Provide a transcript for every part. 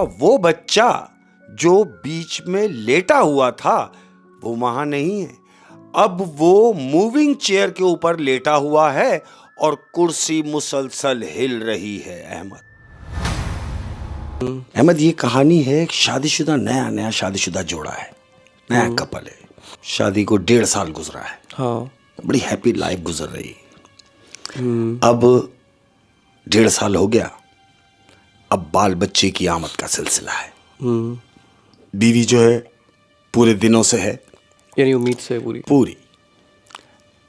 वो बच्चा जो बीच में लेटा हुआ था वो वहां नहीं है। अब वो मूविंग चेयर के ऊपर लेटा हुआ है और कुर्सी मुसलसल हिल रही है। अहमद, ये कहानी है एक शादीशुदा नया शादीशुदा जोड़ा है, नया कपल है। शादी को 1.5 साल गुजरा है। हाँ। बड़ी हैप्पी लाइफ गुजर रही। अब 1.5 साल हो गया। अब बाल बच्चे की आमद का सिलसिला है। बीवी जो है पूरे दिनों से है, यानी उम्मीद से पूरी।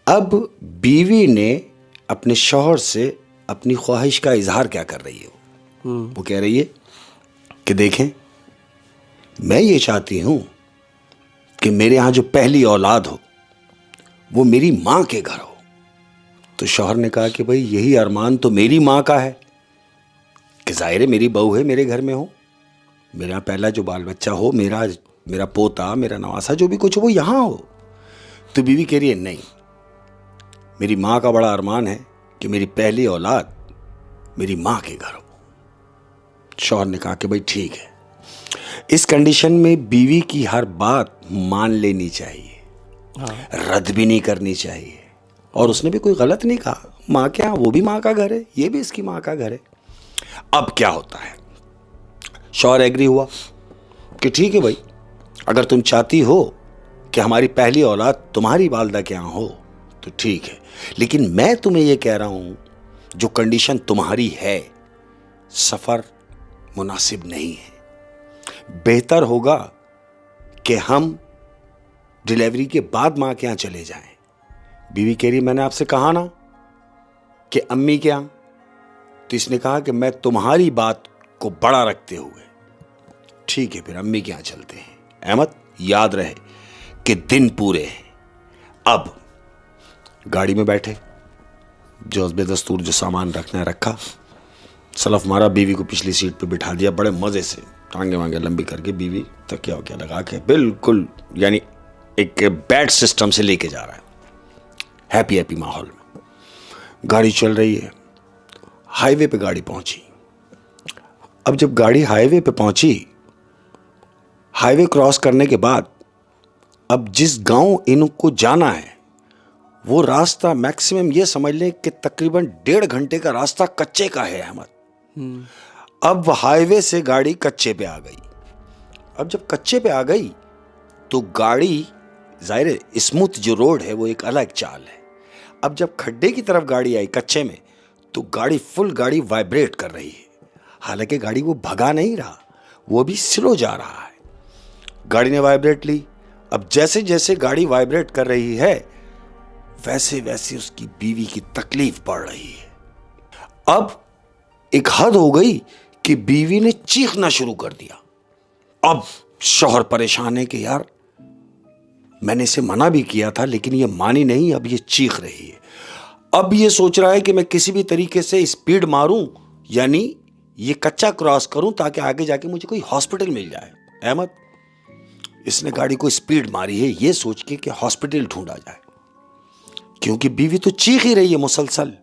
अब बीवी ने अपने शौहर से अपनी ख्वाहिश का इजहार क्या कर रही है? वो कह रही है कि देखें, मैं ये चाहती हूं कि मेरे यहां जो पहली औलाद हो वो मेरी मां के घर हो। तो शौहर ने कहा कि भाई यही अरमान तो मेरी मां का है कि जाहिर है मेरी बहू है, मेरे घर में हो, मेरा पहला जो बाल बच्चा हो, मेरा पोता, मेरा नवासा, जो भी कुछ हो वो यहां हो। तो बीवी कह रही है नहीं, मेरी मां का बड़ा अरमान है कि मेरी पहली औलाद मेरी मां के घर हो। शौहर ने कहा कि भाई ठीक है। इस कंडीशन में बीवी की हर बात मान लेनी चाहिए। हाँ। रद्द भी नहीं करनी चाहिए। और उसने भी कोई गलत नहीं कहा। मां के यहाँ वो भी मां का घर है, ये भी इसकी मां का घर है। अब क्या होता है, शौहर एग्री हुआ कि ठीक है भाई, अगर तुम चाहती हो कि हमारी पहली औलाद तुम्हारी वालदा के यहाँ हो तो ठीक है, लेकिन मैं तुम्हें यह कह रहा हूं जो कंडीशन तुम्हारी है, सफर मुनासिब नहीं है। बेहतर होगा कि हम डिलीवरी के बाद मां के यहां चले जाएं। बीवी कह रही मैंने आपसे कहा ना कि अम्मी के यहां। तो इसने कहा कि मैं तुम्हारी बात को बड़ा रखते हुए ठीक है फिर अम्मी के यहां चलते हैं। अहमद, याद रहे कि दिन पूरे हैं। अब गाड़ी में बैठे, जो बेदस्तूर जो सामान रखना है रखा, सलफ मारा, बीवी को पिछली सीट पे बिठा दिया। बड़े मजे से टांगे वांगे लंबी करके बीवी तकिया वकिया लगा के बिल्कुल यानी एक बैड सिस्टम से लेके जा रहा है, हैप्पी माहौल में। गाड़ी चल रही है, हाईवे पे गाड़ी पहुंची। अब जब गाड़ी हाईवे पे पहुंची, हाईवे क्रॉस करने के बाद अब जिस गांव इनको जाना है वो रास्ता मैक्सिमम ये समझ लें कि तकरीबन 1.5 घंटे का रास्ता कच्चे का है। अहमद, अब हाईवे से गाड़ी कच्चे पे आ गई। अब जब कच्चे पे आ गई तो गाड़ी, जाहिर है स्मूथ जो रोड है वो एक अलग चाल है। अब जब खड्डे की तरफ गाड़ी आई कच्चे में तो गाड़ी वाइब्रेट कर रही है। हालांकि गाड़ी वो भगा नहीं रहा, वो भी स्लो जा रहा है। गाड़ी ने वाइब्रेट ली। अब जैसे जैसे गाड़ी वाइब्रेट कर रही है वैसे वैसे उसकी बीवी की तकलीफ बढ़ रही है। अब एक हद हो गई कि बीवी ने चीखना शुरू कर दिया। अब शौहर परेशान है कि यार मैंने इसे मना भी किया था लेकिन ये मानी नहीं, अब ये चीख रही है। अब ये सोच रहा है कि मैं किसी भी तरीके से स्पीड मारूं, यानी ये कच्चा क्रॉस करूं ताकि आगे जाके मुझे कोई हॉस्पिटल मिल जाए। अहमद, इसने गाड़ी को स्पीड मारी है ये सोच के कि हॉस्पिटल ढूंढा जाए, क्योंकि बीवी तो चीख ही रही है मुसलसल।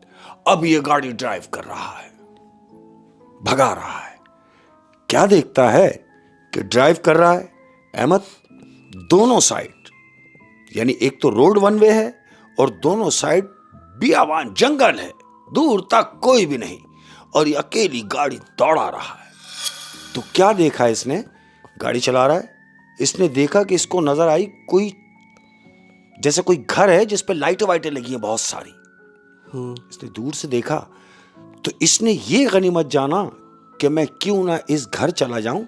अब ये गाड़ी ड्राइव कर रहा है, भगा रहा है। क्या देखता है कि ड्राइव कर रहा है अहमद, दोनों साइड यानी एक तो रोड वन वे है और दोनों साइड बियाबान जंगल है, दूर तक कोई भी नहीं, और ये अकेली गाड़ी दौड़ा रहा है। तो क्या देखा इसने, गाड़ी चला रहा है, इसने देखा कि इसको नजर आई कोई, जैसे कोई घर है जिस पे लाइटें वाइटें लगी हैं बहुत सारी। इसने दूर से देखा तो इसने ये गनीमत जाना कि मैं क्यों ना इस घर चला जाऊं।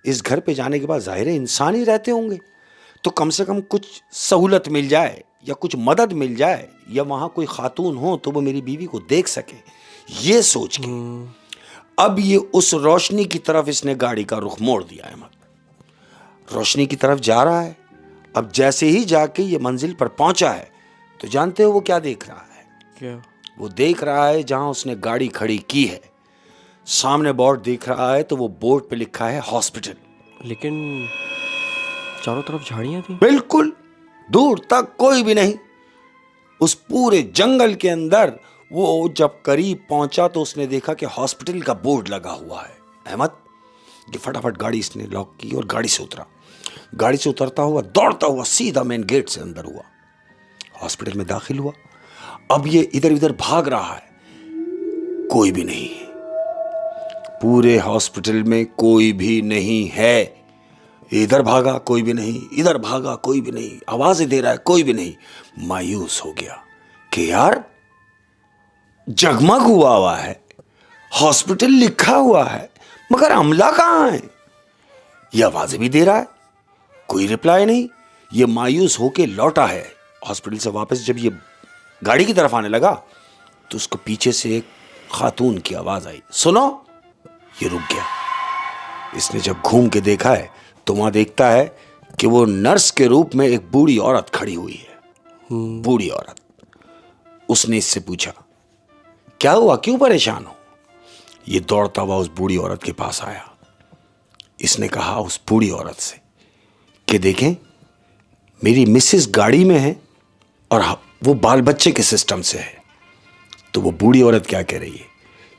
इस घर पे जाने के बाद जाहिर है इंसान ही रहते होंगे, तो कम से कम कुछ सहूलत मिल जाए या कुछ मदद मिल जाए, या वहां कोई खातून हो तो वो मेरी बीवी को देख सके। ये सोच के अब ये उस रोशनी की तरफ इसने गाड़ी का रुख मोड़ दिया है। रोशनी की तरफ जा रहा है। अब जैसे ही जाके ये मंजिल पर पहुंचा है तो जानते हो वो क्या देख रहा है? क्या? वो देख रहा है जहां उसने गाड़ी खड़ी की है सामने बोर्ड दिख रहा है, तो वो बोर्ड पे लिखा है हॉस्पिटल। लेकिन चारों तरफ झाड़ियां थी, बिल्कुल दूर तक कोई भी नहीं। उस पूरे जंगल के अंदर वो जब करीब पहुंचा तो उसने देखा कि हॉस्पिटल का बोर्ड लगा हुआ है। अहमद, कि फटाफट गाड़ी इसने लॉक की और गाड़ी से उतरा। गाड़ी से उतरता हुआ दौड़ता हुआ सीधा मेन गेट से अंदर हुआ, हॉस्पिटल में दाखिल हुआ। अब ये इधर उधर भाग रहा है, कोई भी नहीं है, पूरे हॉस्पिटल में कोई भी नहीं है। इधर भागा कोई भी नहीं, इधर भागा कोई भी नहीं, आवाजें दे रहा है कोई भी नहीं। मायूस हो गया कि यार जगमग हुआ है, हॉस्पिटल लिखा हुआ है, मगर अमला कहां है? ये आवाजें भी दे रहा है, कोई रिप्लाई नहीं। ये मायूस होके लौटा है हॉस्पिटल से वापस। जब ये गाड़ी की तरफ आने लगा तो उसको पीछे से एक खातून की आवाज आई, सुनो। ये रुक गया। इसने जब घूम के देखा है तो वहां देखता है कि वो नर्स के रूप में एक बूढ़ी औरत खड़ी हुई है। बूढ़ी औरत। उसने इससे पूछा, क्या हुआ, क्यों परेशान हो? ये दौड़ता हुआ उस बूढ़ी औरत के पास आया। इसने कहा उस बूढ़ी औरत से कि देखें, मेरी मिसेस गाड़ी में है और वो बाल बच्चे के सिस्टम से है। तो वो बूढ़ी औरत क्या कह रही है?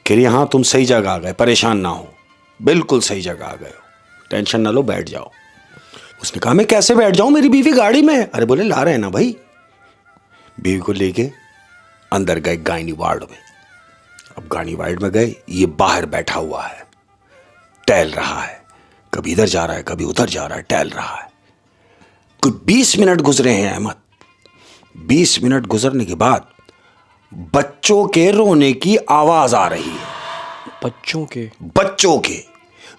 कह रही है, हाँ तुम सही जगह आ गए, परेशान ना हो, बिल्कुल सही जगह आ गए हो, टेंशन ना लो, बैठ जाओ। उसने कहा, मैं कैसे बैठ जाऊं, मेरी बीवी गाड़ी में है। अरे बोले, ला रहे हैं ना भाई। बीवी को लेके अंदर गए गायनी वार्ड में। अब गायनी वार्ड में गए, ये बाहर बैठा हुआ है, टहल रहा है, कभी इधर जा रहा है कभी उधर जा रहा है, टहल रहा है। कुछ 20 मिनट गुजरे हैं अहमद। 20 मिनट गुजरने के बाद बच्चों के रोने की आवाज आ रही है। बच्चों के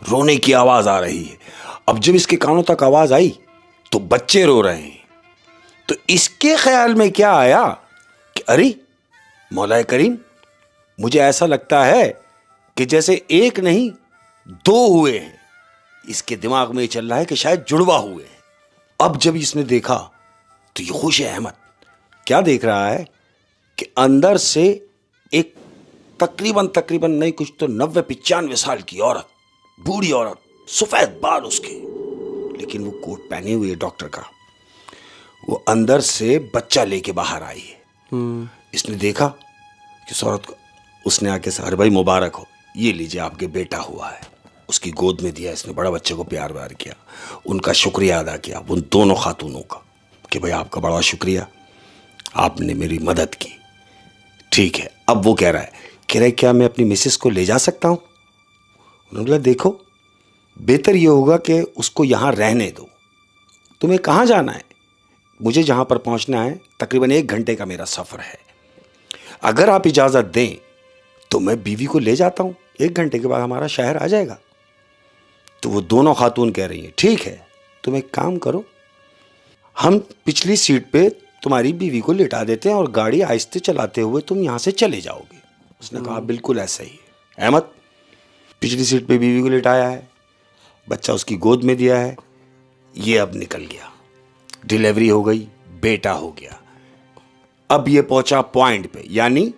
रोने की आवाज आ रही है। अब जब इसके कानों तक आवाज आई तो बच्चे रो रहे हैं। तो इसके ख्याल में क्या आया कि अरे मौलाए करीम, मुझे ऐसा लगता है कि जैसे एक नहीं 2 हुए हैं। इसके दिमाग में ये चल रहा है कि शायद जुड़वा हुए हैं। अब जब इसने देखा तो ये खुश है अहमद। क्या देख रहा है कि अंदर से एक तकरीबन नहीं कुछ तो 90-95 साल की औरत, बूढ़ी औरत, सफेद बाल उसके, लेकिन वो कोट पहने हुए डॉक्टर का, वो अंदर से बच्चा लेके बाहर आई है। इसने देखा कि उस औरत को, उसने आके से, अरे भाई मुबारक हो, ये लीजिए आपके बेटा हुआ है। उसकी गोद में दिया इसने, बड़ा बच्चे को प्यार व्यार किया, उनका शुक्रिया अदा किया उन दोनों खातूनों का कि भाई आपका बड़ा शुक्रिया, आपने मेरी मदद की। ठीक है। अब वो कह रहा है क्या मैं अपनी मिसेस को ले जा सकता हूं? उन्होंने बोला, देखो बेहतर ये होगा कि उसको यहां रहने दो। तुम्हें कहां जाना है? मुझे जहां पर पहुंचना है तकरीबन 1 घंटे का मेरा सफर है। अगर आप इजाजत दें तो मैं बीवी को ले जाता हूं, 1 घंटे के बाद हमारा शहर आ जाएगा। तो वो दोनों खातून कह रही हैं, ठीक है, तुम एक काम करो, हम पिछली सीट पे तुम्हारी बीवी को लिटा देते हैं और गाड़ी आहिस्ते चलाते हुए तुम यहां से चले जाओगे। उसने कहा, बिल्कुल ऐसा ही है। अहमद पिछली सीट पे बीवी को लिटाया है, बच्चा उसकी गोद में दिया है, ये अब निकल गया, डिलीवरी हो गई, बेटा हो गया। अब ये पहुंचा पॉइंट पे, यानी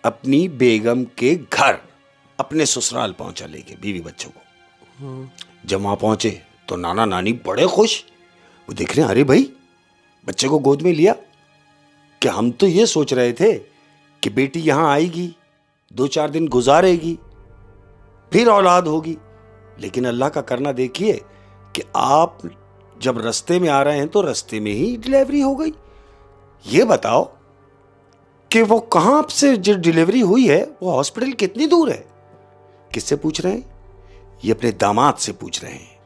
अपनी बेगम के घर, अपने ससुराल पहुंचा लेके बीवी बच्चों को। जब वहां पहुंचे तो नाना नानी बड़े खुश। वो देख रहे हैं, अरे भाई बच्चे को गोद में लिया, कि हम तो ये सोच रहे थे कि बेटी यहां आएगी, 2-4 दिन गुजारेगी, फिर औलाद होगी, लेकिन अल्लाह का करना देखिए कि आप जब रास्ते में आ रहे हैं तो रास्ते में ही डिलीवरी हो गई। ये बताओ कि वो कहां से जो डिलीवरी हुई है वो हॉस्पिटल कितनी दूर है? किससे पूछ रहे हैं? ये अपने दामाद से पूछ रहे हैं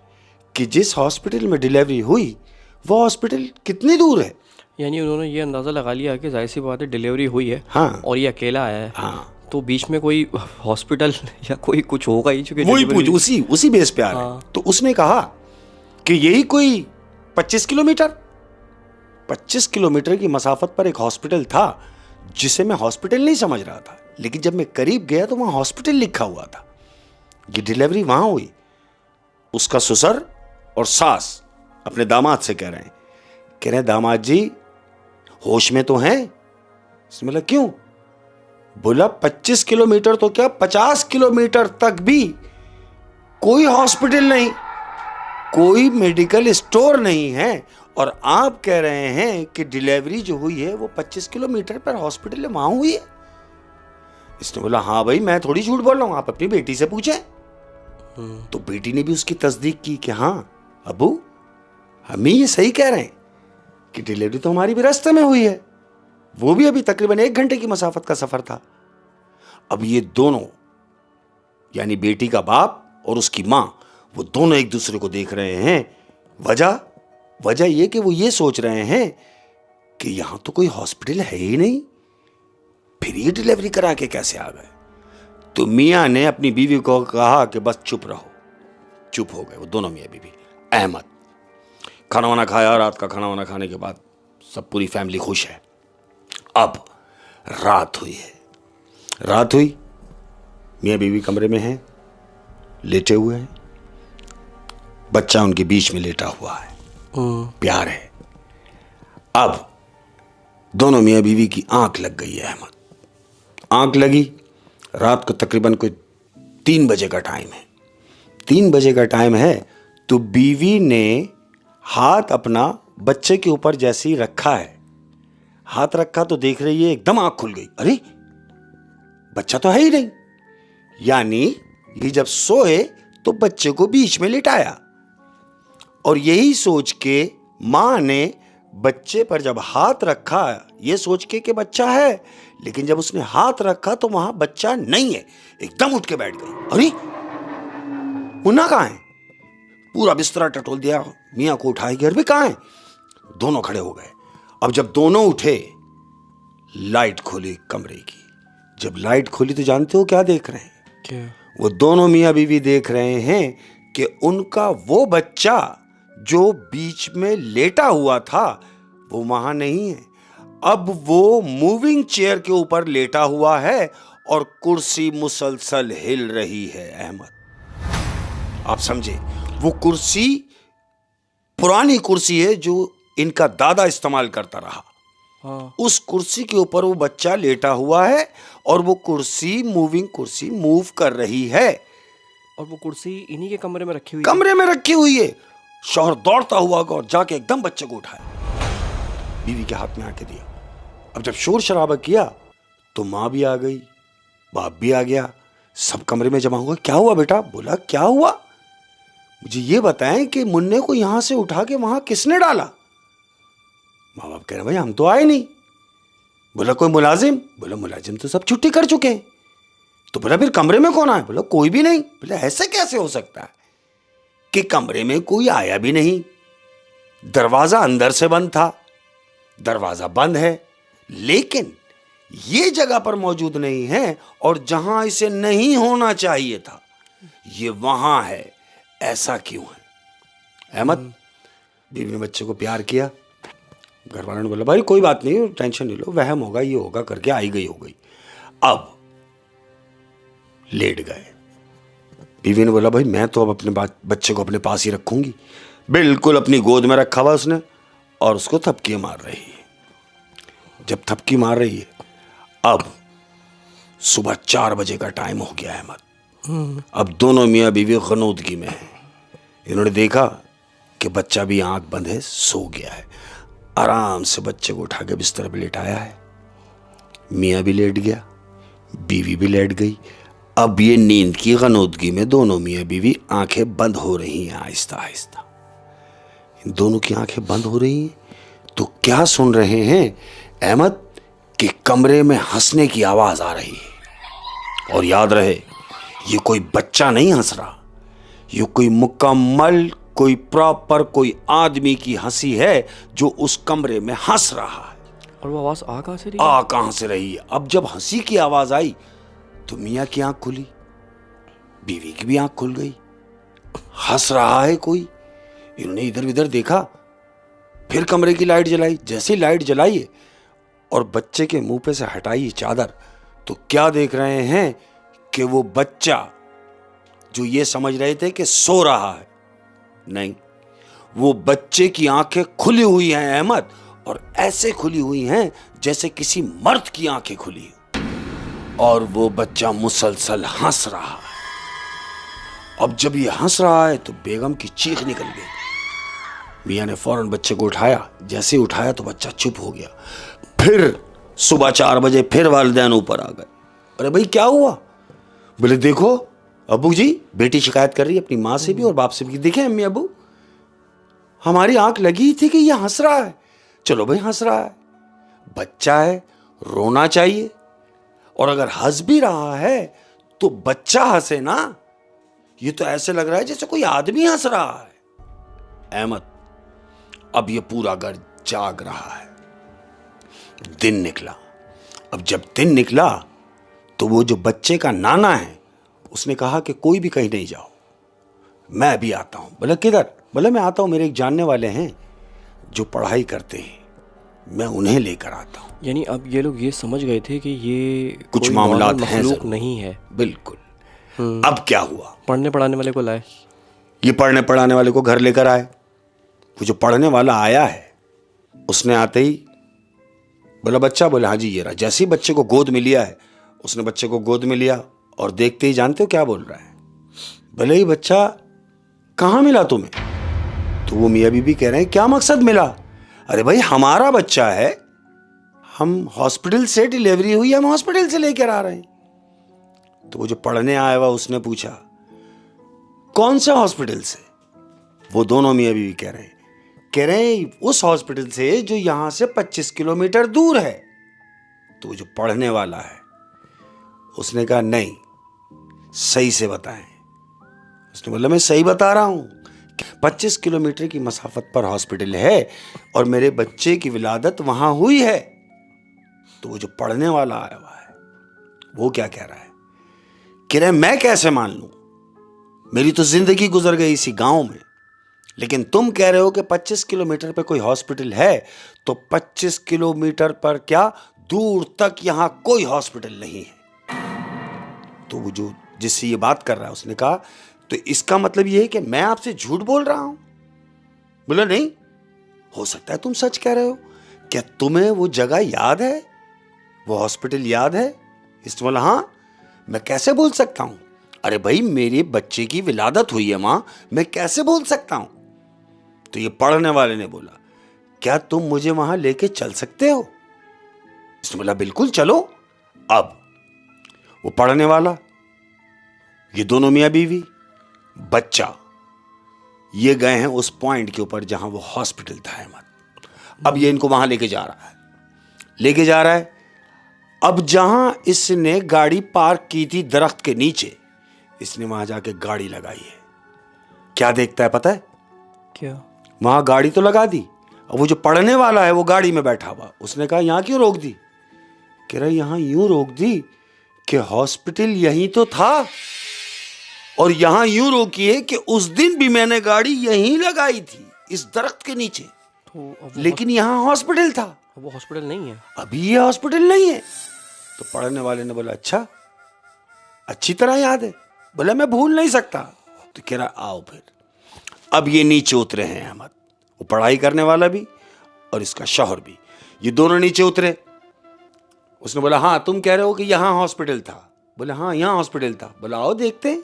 कि जिस हॉस्पिटल में डिलीवरी हुई वो हॉस्पिटल कितनी दूर है। यानी उन्होंने ये अंदाज़ा लगा लिया कि जाहिर सी बात है डिलीवरी हुई है। हाँ। और ये अकेला आया है। हाँ। तो बीच में कोई हॉस्पिटल या कोई कुछ होगा ही, चूंकि वही पूछ, उसी बेस पे आ रहे हैं। तो उसने कहा कि यही कोई 25 किलोमीटर की मसाफत पर एक हॉस्पिटल था जिसे मैं हॉस्पिटल नहीं समझ रहा था, लेकिन जब मैं करीब गया तो वहां हॉस्पिटल लिखा हुआ था। ये डिलीवरी वहां हुई। उसका ससुर और सास अपने दामाद से कह रहे हैं दामाद जी होश में तो हैं? इसने बोला, क्यों? बोला 25 किलोमीटर तो क्या 50 किलोमीटर तक भी कोई हॉस्पिटल नहीं, कोई मेडिकल स्टोर नहीं है, और आप कह रहे हैं कि डिलीवरी जो हुई है वो 25 किलोमीटर पर हॉस्पिटल है, वहां हुई है। इसने बोला, हाँ भाई मैं थोड़ी झूठ बोल रहा हूं, आप अपनी बेटी से पूछें। तो बेटी ने भी उसकी तस्दीक की कि हाँ अबू, हम ये सही कह रहे हैं कि डिलीवरी तो हमारी भी रास्ते में हुई है, वो भी अभी तकरीबन 1 घंटे की मसाफत का सफर था। अब ये दोनों यानी बेटी का बाप और उसकी मां, वो दोनों एक दूसरे को देख रहे हैं। वजह ये कि वो ये सोच रहे हैं कि यहां तो कोई हॉस्पिटल है ही नहीं, फिर ये डिलीवरी करा के कैसे आ गए। तो मियां ने अपनी बीवी को कहा कि बस चुप रहो। चुप हो गए वो दोनों मियां बीवी। अहमद खाना वाना खाया, रात का खाना वाना खाने के बाद सब पूरी फैमिली खुश है। अब रात हुई, मियां बीवी कमरे में हैं, लेटे हुए हैं, बच्चा उनके बीच में लेटा हुआ है, प्यार है। अब दोनों मियां बीवी की आंख लग गई है। अहमद, आंख लगी, रात को तकरीबन कोई 3 बजे का टाइम है। 3 बजे का टाइम है तो बीवी ने हाथ अपना बच्चे के ऊपर जैसे ही रखा है, हाथ रखा तो देख रही है एकदम आंख खुल गई, अरे बच्चा तो है ही नहीं। यानी ये जब सोए तो बच्चे को बीच में लिटाया, और यही सोच के मां ने बच्चे पर जब हाथ रखा, ये सोच के कि बच्चा है, लेकिन जब उसने हाथ रखा तो वहां बच्चा नहीं है। एकदम उठ के बैठ गई, अरे मुन्ना कहां है। पूरा बिस्तरा टटोल दिया, मियां को उठाए घर भी कहां है। दोनों खड़े हो गए। अब जब दोनों उठे, लाइट खोली कमरे की। जब लाइट खोली तो जानते हो क्या देख रहे हैं? क्या? वो दोनों मियां बीवी देख रहे हैं कि उनका वो बच्चा जो बीच में लेटा हुआ था वो वहां नहीं है। अब वो मूविंग चेयर के ऊपर लेटा हुआ है और कुर्सी मुसलसल हिल रही है। अहमद, आप समझे, वो कुर्सी पुरानी कुर्सी है जो इनका दादा इस्तेमाल करता रहा। हाँ। उस कुर्सी के ऊपर वो बच्चा लेटा हुआ है और वो कुर्सी मूव कर रही है। और वो कुर्सी इन्हीं के कमरे में रखी हुई कमरे में रखी हुई है। शौहर दौड़ता हुआ और जाके एकदम बच्चे को उठाया, बीवी के हाथ में आके दिया। अब जब शोर शराबा किया तो मां भी आ गई, बाप भी आ गया, सब कमरे में जमा हुआ। क्या हुआ बेटा? बोला क्या हुआ, मुझे ये बताएं कि मुन्ने को यहां से उठा के वहां किसने डाला? माँ बाप कह रहे भाई हम तो आए नहीं। बोला कोई मुलाजिम? बोला मुलाजिम तो सब छुट्टी कर चुके हैं। तो बोला फिर कमरे में कौन आया? बोला कोई भी नहीं। बोला ऐसे कैसे हो सकता है कि कमरे में कोई आया भी नहीं, दरवाजा अंदर से बंद था, दरवाजा बंद है, लेकिन ये जगह पर मौजूद नहीं है और जहां इसे नहीं होना चाहिए था ये वहां है, ऐसा क्यों है? अहमद, बीवी ने बच्चे को प्यार किया। घर वालों ने बोला भाई कोई बात नहीं, टेंशन नहीं लो, वहम होगा, ये होगा करके आई गई हो गई। अब लेट गए। बीवी ने बोला भाई मैं तो अब अपने बच्चे को अपने पास ही रखूंगी। बिल्कुल अपनी गोद में रखा हुआ उसने और उसको थपकी मार रही है। जब थपकी मार रही है, अब सुबह 4 बजे का टाइम हो गया अहमद। अब दोनों मियाँ बीवी गनूदगी में है। इन्होंने देखा कि बच्चा भी आंख बंद है, सो गया है। आराम से बच्चे को उठा के बिस्तर पे लेटाया है। मियाँ भी लेट गया, बीवी भी लेट गई। अब ये नींद की गनूदगी में दोनों मियाँ बीवी आंखें बंद हो रही हैं आहिस्ता आहिस्ता। इन दोनों की आंखें बंद हो रही हैं तो क्या सुन रहे हैं अहमद कि कमरे में हंसने की आवाज आ रही है। और याद रहे ये कोई बच्चा नहीं हंस रहा, ये कोई मुकम्मल, कोई प्रॉपर, कोई आदमी की हंसी है जो उस कमरे में हंस रहा है। और वो आवाज आ कहां से रही? आ कहां से रही है? अब जब हंसी की आवाज आई तो मियाँ की आंख खुली, बीवी की भी आंख खुल गई। हंस रहा है कोई। इन्होंने इधर उधर देखा, फिर कमरे की लाइट जलाई। जैसे ही लाइट जलाई है और बच्चे के मुंह पे से हटाई चादर, तो क्या देख रहे हैं कि वो बच्चा जो ये समझ रहे थे कि सो रहा है, नहीं, वो बच्चे की आंखें खुली हुई हैं अहमद, और ऐसे खुली हुई हैं जैसे किसी मर्द की आंखें खुली, और वो बच्चा मुसलसल हंस रहा है। अब जब ये हंस रहा है तो बेगम की चीख निकल गई। मियाँ ने फौरन बच्चे को उठाया। जैसे ही उठाया तो बच्चा चुप हो गया। फिर सुबह 4 बजे फिर वालिदैन ऊपर आ गए। अरे भाई क्या हुआ? बोले देखो अबू जी, बेटी शिकायत कर रही है अपनी माँ से भी और बाप से भी। देखें अम्मी अबू, हमारी आंख लगी थी कि ये हंस रहा है। चलो भाई, हंस रहा है, बच्चा है, रोना चाहिए। और अगर हंस भी रहा है तो बच्चा हंसे ना। ये तो ऐसे लग रहा है जैसे कोई आदमी हंस रहा है। अहमद, अब ये पूरा घर जाग रहा है। दिन निकला। अब जब दिन निकला तो वो जो बच्चे का नाना है उसने कहा कि कोई भी कहीं नहीं जाओ, मैं अभी आता हूं। बोला किधर? बोला मैं आता हूं, मेरे एक जानने वाले हैं जो पढ़ाई करते हैं, मैं उन्हें लेकर आता हूं। यानी अब ये लोग ये समझ गए थे कि ये कुछ कोई मामलात नॉर्मल हैं मखलूक जरूर। नहीं है। बिल्कुल। अब क्या हुआ? पढ़ने पढ़ाने वाले को लाए। ये पढ़ने पढ़ाने वाले को घर लेकर आए। वो जो पढ़ने वाला आया है उसने आते ही बोला बच्चा? बोला हाँ जी ये रहा। जैसे ही बच्चे को गोद में लिया है, उसने बच्चे को गोद में लिया और देखते ही जानते हो क्या बोल रहा है? भले ही बच्चा कहाँ मिला तुम्हें? तो वो मियाँ बीबी कह रहे हैं क्या मकसद मिला? अरे भाई हमारा बच्चा है, हम हॉस्पिटल से डिलीवरी हुई, हम हॉस्पिटल से लेकर आ रहे हैं। तो वो जो पढ़ने आया हुआ उसने पूछा कौन से हॉस्पिटल से? वो दोनों मियाँ बीवी कह रहे हैं उस हॉस्पिटल से जो यहां से 25 किलोमीटर दूर है। तो वो जो पढ़ने वाला है उसने कहा नहीं, सही से बताएं। उसने बोला मैं सही बता रहा हूं, 25 किलोमीटर की मसाफत पर हॉस्पिटल है और मेरे बच्चे की विलादत वहां हुई है। तो वो जो पढ़ने वाला आया हुआ है वो क्या कह रहा है? कह रहे मैं कैसे मान लूं, मेरी तो जिंदगी गुजर गई इसी गांव में। लेकिन तुम कह रहे हो कि 25 किलोमीटर पर कोई हॉस्पिटल है, तो 25 किलोमीटर पर क्या दूर तक यहां कोई हॉस्पिटल नहीं है। तो वो जो जिससे ये बात कर रहा है उसने कहा तो इसका मतलब ये है कि मैं आपसे झूठ बोल रहा हूं? बोला नहीं, हो सकता है तुम सच कह रहे हो। क्या तुम्हें वो जगह याद है, वो हॉस्पिटल याद है? इसने बोला हाँ, मैं कैसे भूल सकता हूं? अरे भाई मेरे बच्चे की विलादत हुई है वहां, मैं कैसे भूल सकता हूं? तो ये पढ़ने वाले ने बोला क्या तुम मुझे वहां लेके चल सकते हो? इसने बोला बिल्कुल चलो। अब वो पढ़ने वाला, ये दोनों मियां बीवी, बच्चा, ये गए हैं उस पॉइंट के ऊपर जहां वो हॉस्पिटल था अहमद। अब ये इनको वहां लेके जा रहा है। अब जहां इसने गाड़ी पार्क की थी दरख्त के नीचे, इसने वहां जाके गाड़ी लगाई है। क्या देखता है पता है? क्या? वहां गाड़ी तो लगा दी, अब वो जो पढ़ने वाला है वो गाड़ी में बैठा हुआ, उसने कहा यहां क्यों रोक दी? कह रहा यहां यूं रोक दी कि हॉस्पिटल यहीं तो था, और यहां यूं रोकी है कि उस दिन भी मैंने गाड़ी यहीं लगाई थी इस दरख्त के नीचे, तो लेकिन यहां हॉस्पिटल था, वो हॉस्पिटल नहीं है। अभी ये हॉस्पिटल नहीं है। तो पढ़ने वाले ने बोला अच्छा, अच्छी तरह याद है? बोला मैं भूल नहीं सकता। तो कह रहा आओ फिर। अब ये नीचे उतरे हैं अहमद, वो पढ़ाई करने वाला भी और इसका शौहर भी, ये दोनों नीचे उतरे। उसने बोला हाँ तुम कह रहे हो कि यहां हॉस्पिटल था? बोले हाँ यहां हॉस्पिटल था। बोला आओ देखते हैं।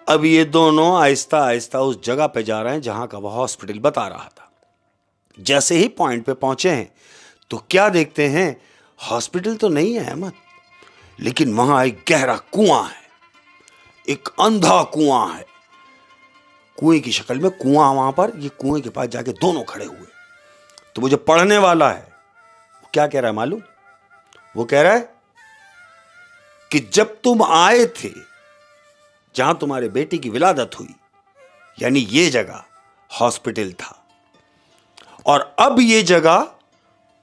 अब ये दोनों आहिस्ता आहिस्ता उस जगह पे जा रहे हैं जहां का वह हॉस्पिटल बता रहा था। जैसे ही पॉइंट पे पहुंचे हैं तो क्या देखते हैं, हॉस्पिटल तो नहीं है अहमद, लेकिन वहां एक गहरा कुआं है, एक अंधा कुआं है, कुएं की शक्ल में कुआं। वहां पर ये कुएं के पास जाके दोनों खड़े हुए। तो वो जो पढ़ने वाला है वो क्या कह रहा है मालूम? वो कह रहा है कि जब तुम आए थे जहां तुम्हारे बेटी की विलादत हुई, यानी ये जगह हॉस्पिटल था, और अब ये जगह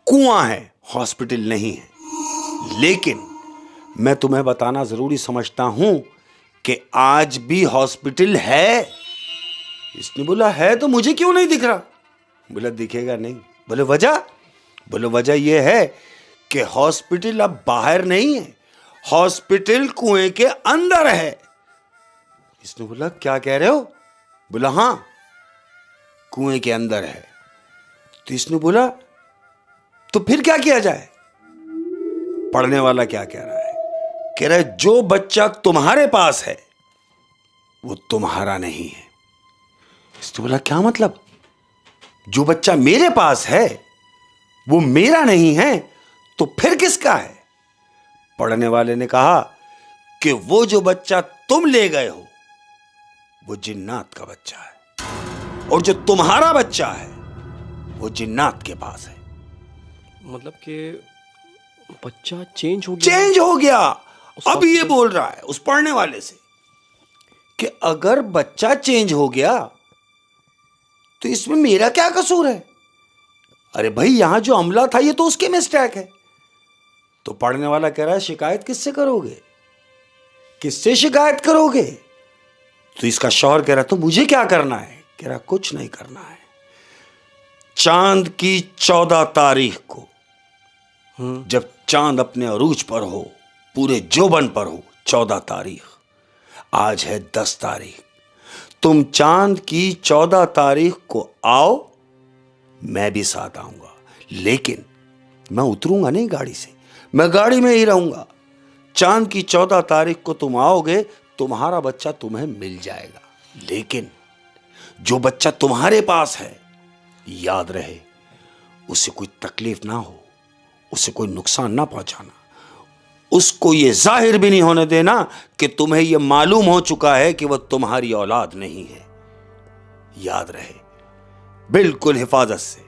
कुआं है, हॉस्पिटल नहीं है। लेकिन मैं तुम्हें बताना जरूरी समझता हूं कि आज भी हॉस्पिटल है। इसने बोला है तो मुझे क्यों नहीं दिख रहा? बोला दिखेगा नहीं। बोले वजह? बोले वजह यह है कि हॉस्पिटल अब बाहर नहीं है, हॉस्पिटल कुएं के अंदर है। इसने बोला क्या कह रहे हो? बोला हां कुएं के अंदर है। तो इसने बोला तो फिर क्या किया जाए? पढ़ने वाला क्या कह रहा है? कह रहा है जो बच्चा तुम्हारे पास है वो तुम्हारा नहीं है। इसने बोला क्या मतलब? जो बच्चा मेरे पास है वो मेरा नहीं है तो फिर किसका है? पढ़ने वाले ने कहा कि वो जो बच्चा तुम ले गए हो वो जिन्नात का बच्चा है, और जो तुम्हारा बच्चा है वो जिन्नात के पास है। मतलब कि बच्चा चेंज हो गया। चेंज हो गया। उस अब वक्त ये बोल रहा है उस पढ़ने वाले से कि अगर बच्चा चेंज हो गया तो इसमें मेरा क्या कसूर है? अरे भाई, यहां जो अमला था ये तो उसके मिस्टेक है। तो पढ़ने वाला कह रहा है शिकायत किससे करोगे, किससे शिकायत करोगे? तो इसका शौहर कह रहा तो मुझे क्या करना है? कह रहा कुछ नहीं करना है। चांद की 14 तारीख को, जब चांद अपने अरूज पर हो, पूरे जोबन पर हो, 14 तारीख, आज है 10 तारीख, तुम चांद की 14 तारीख को आओ, मैं भी साथ आऊंगा, लेकिन मैं उतरूंगा नहीं गाड़ी से, मैं गाड़ी में ही रहूंगा। चांद की 14 तारीख को तुम आओगे, तुम्हारा बच्चा तुम्हें मिल जाएगा, लेकिन जो बच्चा तुम्हारे पास है, याद रहे उसे कोई तकलीफ ना हो, उसे कोई नुकसान ना पहुंचाना, उसको यह जाहिर भी नहीं होने देना कि तुम्हें यह मालूम हो चुका है कि वह तुम्हारी औलाद नहीं है। याद रहे, बिल्कुल हिफाजत से,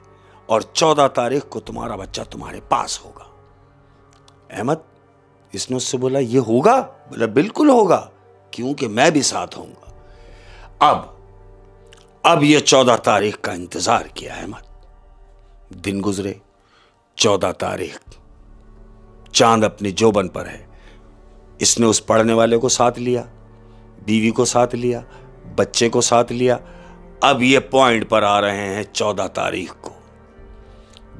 और 14 तारीख को तुम्हारा बच्चा तुम्हारे पास होगा। अहमद, इसने उससे बोला ये होगा? बोला बिल्कुल होगा, क्योंकि मैं भी साथ होऊंगा। अब ये 14 तारीख का इंतजार किया अहमद। दिन गुजरे, 14 तारीख, चांद अपने जोबन पर है। इसने उस पढ़ने वाले को साथ लिया, बीवी को साथ लिया, बच्चे को साथ लिया। अब ये पॉइंट पर आ रहे हैं 14 तारीख को।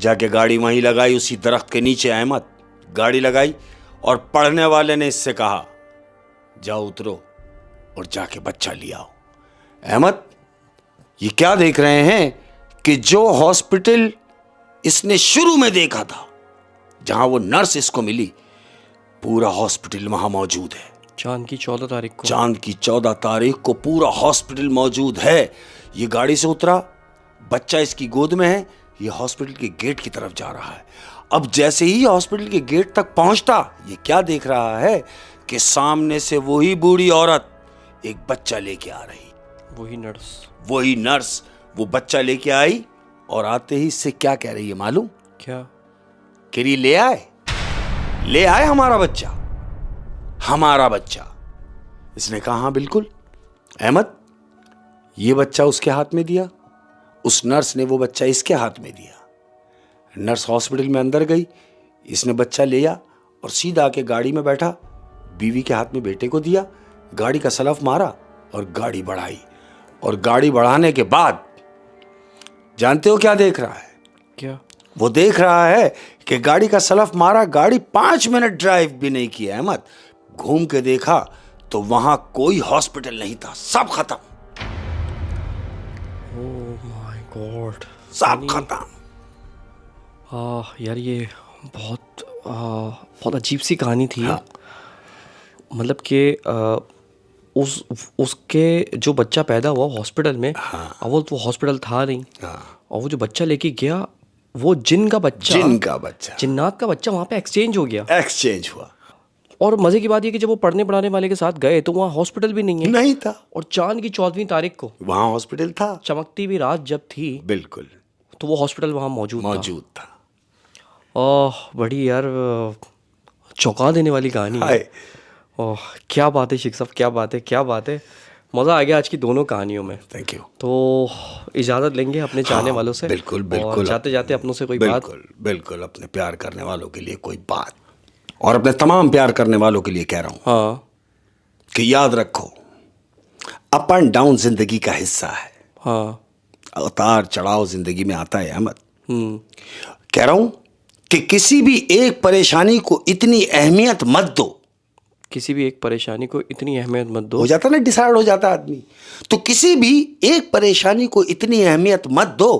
जाके गाड़ी वहीं लगाई, उसी दरख्त के नीचे अहमद गाड़ी लगाई, और पढ़ने वाले ने इससे कहा जाओ उतरो और जाके बच्चा लिया आओ। अहमद, ये क्या देख रहे हैं कि जो हॉस्पिटल इसने शुरू में देखा था, जहां वो नर्स इसको मिली, पूरा हॉस्पिटल वहां मौजूद है। चांद की 14 तारीख को, चांद की 14 तारीख को पूरा हॉस्पिटल मौजूद है। ये गाड़ी से उतरा, बच्चा इसकी गोद में है, ये हॉस्पिटल के गेट की तरफ जा रहा है। अब जैसे ही हॉस्पिटल के गेट तक पहुंचता, ये क्या देख रहा है कि सामने से वही बूढ़ी औरत एक बच्चा लेके आ रही। वही नर्स वो बच्चा लेके आई, और आते ही इससे क्या कह रही है मालूम? क्या? कि ले आए हमारा बच्चा, हमारा बच्चा। इसने कहा हाँ बिल्कुल। अहमद, ये बच्चा उसके हाथ में दिया, उस नर्स ने वो बच्चा इसके हाथ में दिया। नर्स हॉस्पिटल में अंदर गई, इसने बच्चा लिया और सीधा आके गाड़ी में बैठा, बीवी के हाथ में बेटे को दिया, गाड़ी का सलफ मारा और गाड़ी बढ़ाई। और गाड़ी बढ़ाने के बाद जानते हो क्या देख रहा है? क्या? वो देख रहा है कि गाड़ी का सलफ मारा, गाड़ी 5 मिनट ड्राइव भी नहीं किया अहमद, घूम के देखा तो वहां कोई हॉस्पिटल नहीं था, सब खत्म। ओह माय गॉड, सब खत्म। यार ये बहुत अजीब सी कहानी थी। हाँ। मतलब कि उसके जो बच्चा पैदा हुआ हॉस्पिटल में, हाँ। अव्वल तो हॉस्पिटल था नहीं, हाँ। और वो जो बच्चा लेके गया वो जिन का बच्चा, जिन्नात का बच्चा वहाँ पे एक्सचेंज हो गया। एक्सचेंज हुआ। और मजे की बात ये कि जब वो पढ़ने पढ़ाने वाले के साथ गए तो वहाँ हॉस्पिटल भी नहीं था। और चांद की 14वीं तारीख को वहाँ हॉस्पिटल था, चमकती भी रात जब थी, बिल्कुल, तो वो हॉस्पिटल वहाँ मौजूद था। ओह बड़ी यार चौंका देने वाली कहानी है। ओह क्या बात है शेख साहब, क्या बात है। मज़ा आ गया आज की दोनों कहानियों में। Thank you. तो इजाज़त लेंगे अपने चाहने वालों से। बिल्कुल और जाते जाते अपनों से कोई बात। बिल्कुल अपने प्यार करने वालों के लिए कोई बात, और अपने तमाम प्यार करने वालों के लिए कह रहा हूँ हाँ कि याद रखो, अप एंड डाउन जिंदगी का हिस्सा है। हाँ, उतार चढ़ाव जिंदगी में आता है अहमद। कह रहा हूं कि किसी भी एक परेशानी को इतनी अहमियत मत दो, किसी भी एक परेशानी को इतनी अहमियत मत दो। हो जाता ना, डिसाइड हो जाता आदमी। तो किसी भी एक परेशानी को इतनी अहमियत मत दो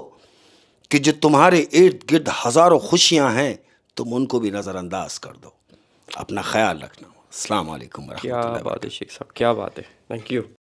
कि जो तुम्हारे इर्द गिर्द हजारों खुशियां हैं तुम उनको भी नजरअंदाज कर दो। अपना ख्याल रखना। अस्सलाम वालेकुम। क्या बात है शेख साहब, क्या बात है। Thank you.